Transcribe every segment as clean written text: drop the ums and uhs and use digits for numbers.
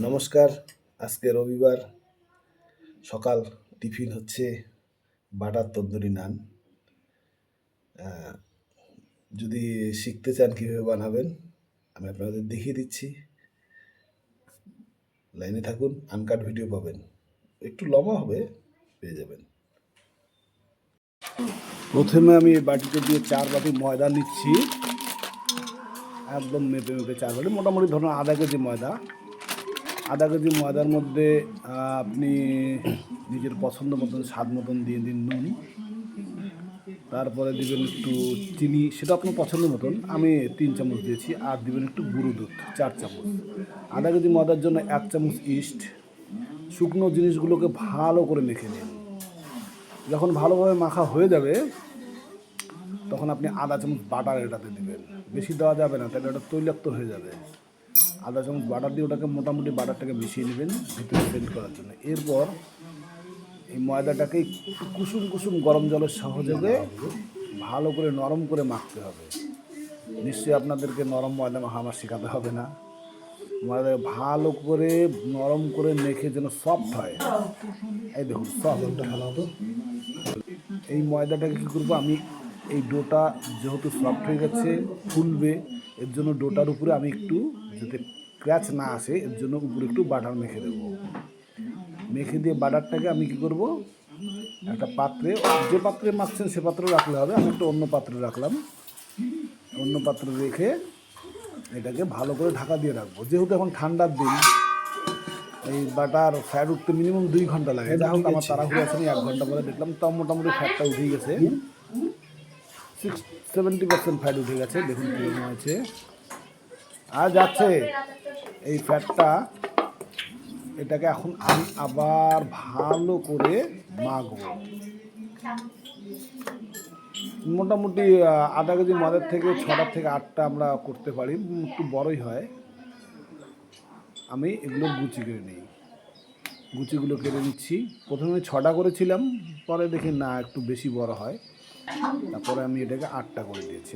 নমস্কার। আজকে রবিবার সকাল টিফিন হচ্ছে বাটার তন্দুরি নান। যদি শিখতে চান কীভাবে বানাবেন আমি আপনাদের দেখিয়ে দিচ্ছি। লাইনে থাকুন, আনকাট ভিডিও পাবেন, একটু লম্বা হবে, পেয়ে যাবেন। প্রথমে আমি বাটিতে দিয়ে 4 বাটি ময়দা নিচ্ছি, একদম মেপে মেপে 4 বাটি, মোটামুটি ধরুন আধা কেজি ময়দা। আধা কেজি ময়দার মধ্যে আপনি নিজের পছন্দ মতন স্বাদ মতন দিয়ে দিন নুন, তারপরে দিবেন একটু চিনি, সেটা আপনার পছন্দ মতন, আমি 3 চামচ দিয়েছি। আর দিবেন একটু গুঁড়ো দুধ 4 চামচ। আধা কেজি ময়দার জন্য 1 চামচ ইস্ট। শুকনো জিনিসগুলোকে ভালো করে মেখে নিন। যখন ভালোভাবে মাখা হয়ে যাবে তখন আপনি আধা চামচ বাটার এটাতে দিবেন, বেশি দেওয়া যাবে না, তাহলে ওটা তৈলাক্ত হয়ে যাবে। আধা চামচ বাটার দিয়ে ওটাকে মোটামুটি বাটারটাকে মিশিয়ে নেবেন ভিতরে সেট করার জন্য। এরপর এই ময়দাটাকে একটু কুসুম কুসুম গরম জলের সহযোগে ভালো করে নরম করে মাখতে হবে। নিশ্চয়ই আপনাদেরকে নরম ময়দা মাখা আমার শেখাতে হবে না। ময়দাকে ভালো করে নরম করে মেখে যেন সফট হয়। এই দেখুন সফট। এই ময়দাটাকে কী করবো, আমি এই ডোটা যেহেতু সফট হয়ে গেছে, ফুলবে, এর জন্য ডোটার উপরে আমি একটু, যাতে ক্র্যাচ না আসে, এর জন্য উপরে একটু বাটার মেখে দেবো। মেখে দিয়ে বাটারটাকে আমি কী করব, একটা পাত্রে, যে পাত্রে মাখছেন সে পাত্রে রাখলে হবে, আমি একটু অন্য পাত্রে রাখলাম। অন্য পাত্রে রেখে এটাকে ভালো করে ঢাকা দিয়ে রাখবো। যেহেতু এখন ঠান্ডার দিন, এই বাটার ফ্যাট উঠতে মিনিমাম 2 ঘন্টা লাগে। যাই হোক, আমার তাড়াহুড়ো আছে, 1 ঘন্টা পরে দেখলাম তাও মোটামুটি ফ্যাটটা উঠে গেছে, 70% ফ্যাট উঠে গেছে। দেখুন কী হয়েছে। আর যাচ্ছে এই ফ্যাটটা, এটাকে এখন আমি আবার ভালো করে মাখবো। মোটামুটি আধা কেজি ময়দার থেকে 6টা থেকে 8টা আমরা করতে পারি, একটু বড়ই হয়। আমি এগুলো গুচি করে নিই, গুচিগুলো কেটে নিচ্ছি। প্রথমে 6টা করেছিলাম, পরে দেখি না একটু বেশি বড় হয়, তারপরে আমি এটাকে 8টা করে দিয়েছি।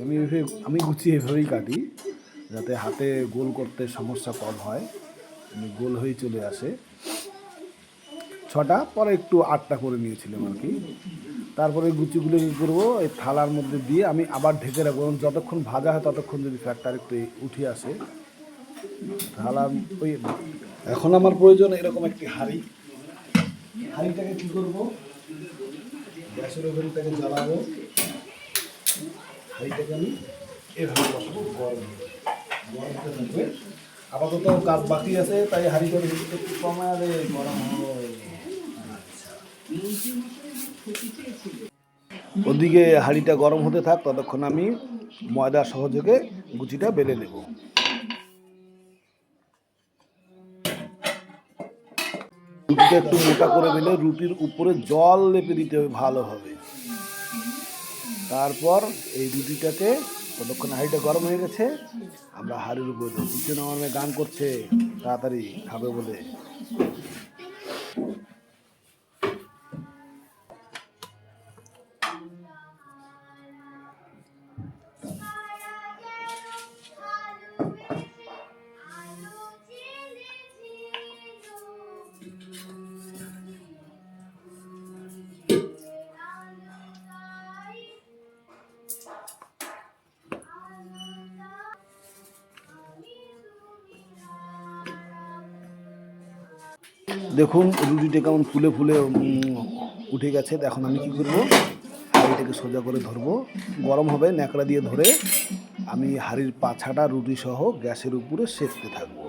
আমি গুচি এভাবেই কাটি, যাতে হাতে গোল করতে সমস্যা কম হয়, গোল হয়ে চলে আসে। 6টা, পরে একটু 8টা করে নিয়েছিলাম আর কি। তারপরে গুচিগুলো কী করবো, এই থালার মধ্যে দিয়ে আমি আবার ঢেকে রাখবো। যতক্ষণ ভাজা হয় ততক্ষণ যদি ফ্যাটটা একটু উঠে আসে থালা। ওই এখন আমার প্রয়োজন এরকম একটি হাঁড়ি। হাঁড়িটাকে কী করবো, গ্যাসের ওভেনটাকে জ্বালাবো, হাঁড়িটাকে আমি এভাবে বসাবো, গরমতে থাকবে। আপাতত কাজ বাকি আছে, তাই হাঁড়িটা একটু কমালে গরম হয়। ওদিকে হাঁড়িটা গরম হতে থাক, ততক্ষণ আমি ময়দা সহযোগে গুচিটা বেলে নেব। রুটিটা একটু মোটা করে বেলে রুটির উপরে জল লেপে দিতে হবে ভালোভাবে। তারপর এই রুটিটাকে, ততক্ষণ হাঁড়িটা গরম হয়ে গেছে, আমরা হাঁড়ির উপরে দেবো। পিছনে আমার মেয়ে গান করছে, তাড়াতাড়ি খাবে বলে। দেখুন রুটিটা কেমন ফুলে ফুলে উঠে গেছে। এখন আমি কী করবো, হাঁড়িটাকে সোজা করে ধরবো, গরম হবে, ন্যাকড়া দিয়ে ধরে আমি হাঁড়ির পাছাটা রুটি সহ গ্যাসের উপরে সেঁকতে থাকবো।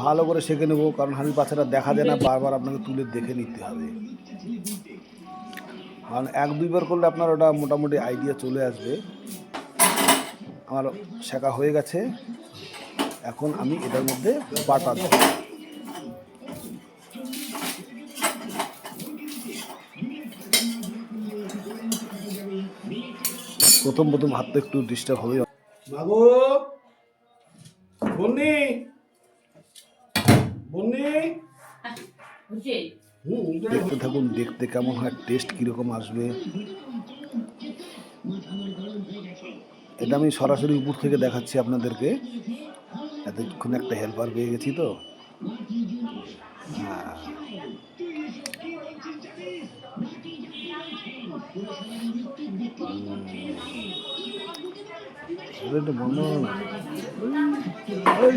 ভালো করে সেঁকে নেবো, কারণ হাঁড়ির পাছাটা দেখা যায় না, বারবার আপনাকে তুলে দেখে নিতে হবে। কারণ 1-2 বার করলে আপনার ওটা মোটামুটি আইডিয়া চলে আসবে। আমার শেখা হয়ে গেছে। এখন আমি এটার মধ্যে বাটার দেব। প্রথম হাতটা একটু ডিস্টার্ব হবে। বাবু, বন্নি, বন্নি, দেখতে থাকুন, দেখতে কেমন হয়, টেস্ট কীরকম আসবে। এটা আমি সরাসরি উপর থেকে দেখাচ্ছি আপনাদেরকে, এত এতক্ষণ একটা হেল্পার পেয়ে গেছি তো। হ্যাঁ, এটা একটু বন্ধ করো না। ওই,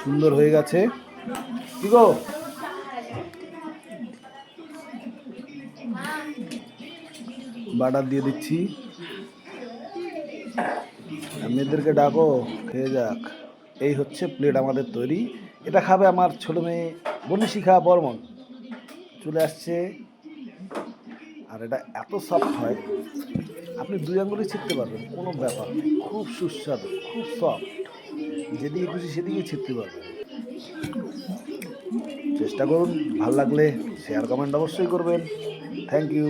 সুন্দর হয়ে গেছে। কি গো, বাটার দিয়ে দিচ্ছি। আর মেয়েদেরকে ডাকো, খেয়ে যাক। এই হচ্ছে প্লেট আমাদের তৈরি। এটা খাবে আমার ছোট মেয়ে বনিশিখা বর্মন, চলে আসছে। আর এটা এত সফট হয়, আপনি দুই আঙ্গুলে ছিঁড়তে পারবেন, কোনো ব্যাপার নেই। খুব সুস্বাদু, খুব সফট, যেদিকে খুশি সেদিকে ছিঁড়তে পারবেন। চেষ্টা করুন, ভালো লাগলে শেয়ার কমেন্ট অবশ্যই করবেন। Thank you.